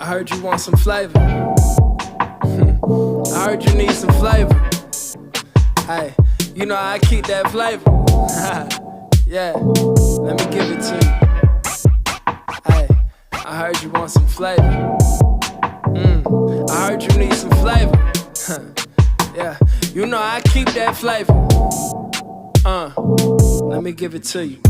I heard you want some flavor. I heard you need some flavor. Hey, you know I keep that flavor. Yeah, let me give it to you. Hey, I heard you want some flavor. I heard you need some flavor. Yeah, you know I keep that flavor. Let me give it to you.